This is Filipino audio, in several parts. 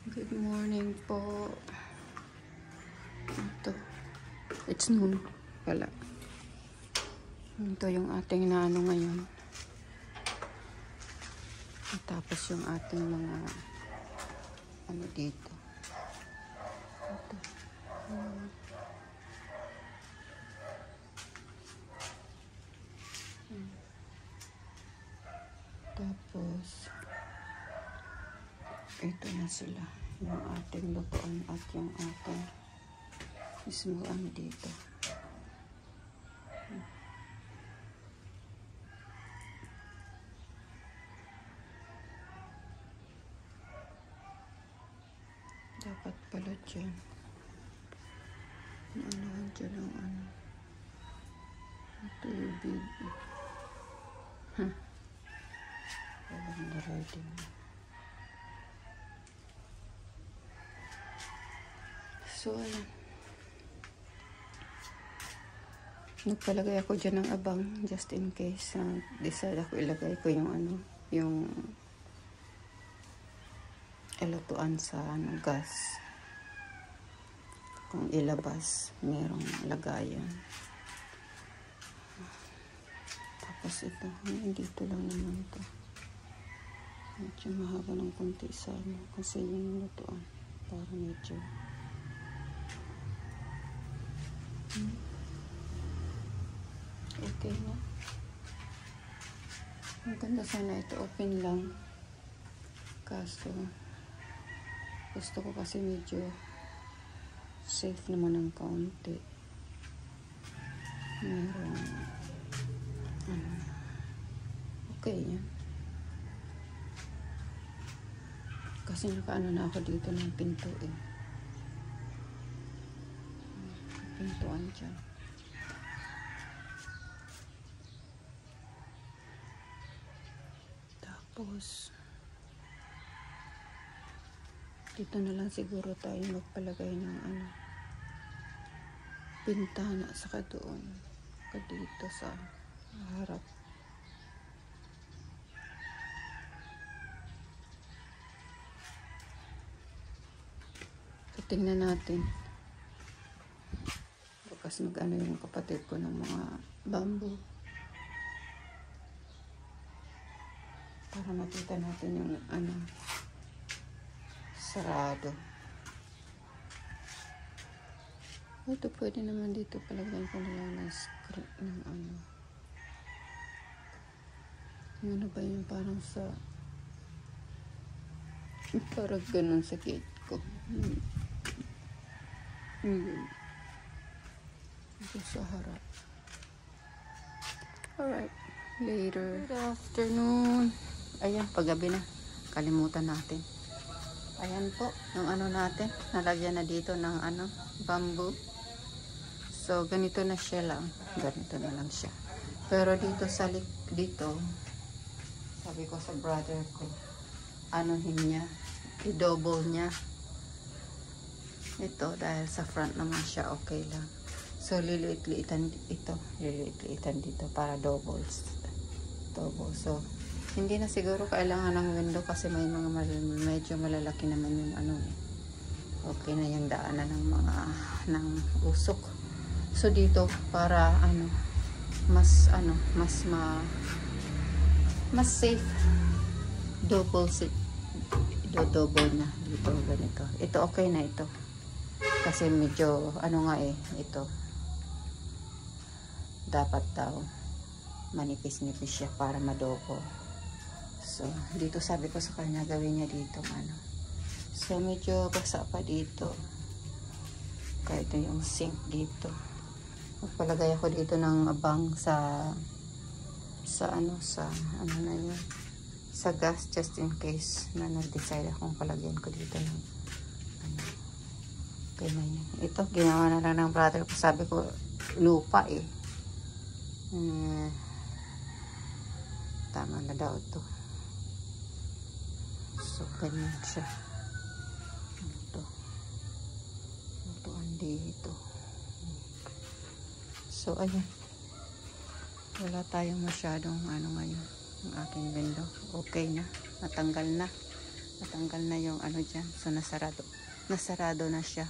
Good morning po. Ito. It's noon pala. Ito yung ating naano ngayon. Tapos yung ating mga ano dito. Ito. Tapos ito na sila. Yung ating lutuan at yung ating mismo ano dito. Dapat pala dyan. Naanahan dyan ang ano. Ito yung video. Walang na-ready na. So, ayan. Nagpalagay ako dyan ng abang just in case. Decide ako ilagay ko yung ano, yung ilutuan sa ano, gas. Kung ilabas, merong lagayan. Tapos ito, dito lang naman ito. Medyo mahaba ng konti sa ano, kasi yung lutuan. Para medyo okay na. Ang ganda sana ito, open lang. Kaso, gusto ko kasi medyo safe naman ng kaunti. Merong ano, okay yan. Kasi nakaano na ako dito ng pinto eh. Pintuan dyan. Tapos dito na lang siguro tayo magpalagay ng ano, pintana saka doon dito sa harap. So tingnan natin. Bukas mag-ano yung kapatid ko ng mga bamboo. Para makita natin yung ano, sarado. Ito pwede naman dito palagyan ko nila ng script ng ano. Yung ano ba yung parang sa parang ganun sa gate ko. Ito sa harap. Alright. Later. Good afternoon. Ayan, paggabi na. Kalimutan natin. Ayan po, yung ano natin. Nalagyan na dito ng ano, bamboo. So, ganito na siya lang. Ganito na lang siya. Pero dito sa dito, sabi ko sa brother ko, anuhin niya, i-double niya. Ito, dahil sa front naman siya, okay lang. So, liliit-liitan ito. Liliit-liitan dito para double. So, hindi na siguro kailangan ng window kasi may mga medyo malalaki naman yung ano eh. Okay na yung daanan ng mga usok. So dito para ano mas safe, double na dito ganito. Ito okay na ito. Kasi medyo ano nga eh ito. Dapat daw manipis-nipis siya para ma-double. So, dito sabi ko sa kanya gawin niya dito ano. So, medyo basa pa dito. Kaya ito yung sink dito. Magpalagay ako dito ng abang sa ano na yun. Sa gas just in case na nag-decide akong palagyan ko dito ng ano. Okay na yun. Ito, ginawa na lang ng brother ko. Sabi ko, lupa eh. Tama na daw ito. So, ganyan siya. Ito. Lutuan dito. So, ayan. Wala tayong masyadong ano ngayon. Ang aking window. Okay na. Natanggal na. Natanggal na yung ano dyan. So nasarado na siya.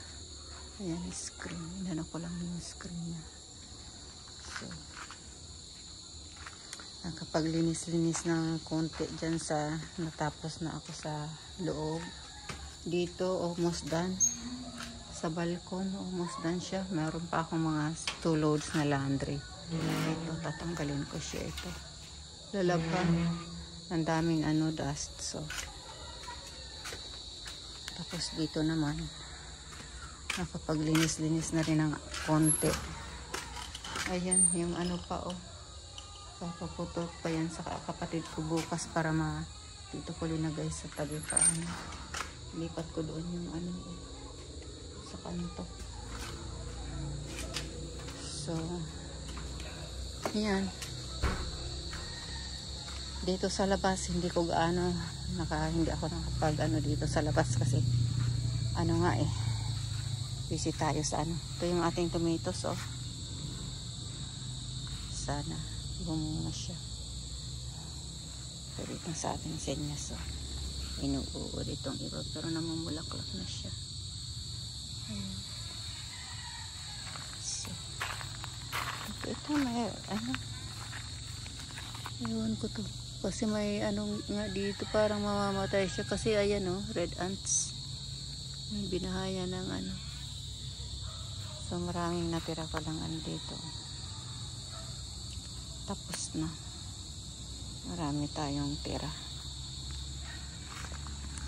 Ayan, screen. Inano ko lang yung screen niya. So nakapaglinis-linis ng konti dyan sa natapos na ako sa loob. Dito almost done. Sa balkon almost done siya. Meron pa akong mga 2 loads na laundry. Ito, tatanggalin ko siya ito. Lalaban. Ang daming dust. So tapos dito naman nakapaglinis-linis na rin ng konti. Ayan, yung pa papaputok pa yan sa kapatid ko bukas para dito ko linagay sa tabi pa lipat ko doon yung sa kanto. So yan, dito sa labas hindi ko gaano hindi ako nakapag dito sa labas kasi busy tayo sa ito yung ating tomatoes sana bumunga siya pero itong sa ating senyas inuuod itong iba pero namumulaklak na siya. Ayan. So ito may iwan ko to kasi may nga dito parang mamamatay siya kasi ayan red ants may binahaya ng so maraming natira pa lang dito tapos na marami tayong tira.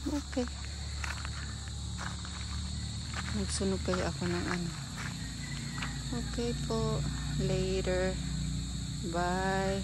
Okay, nagsunog kayo ako ng okay po, later, bye.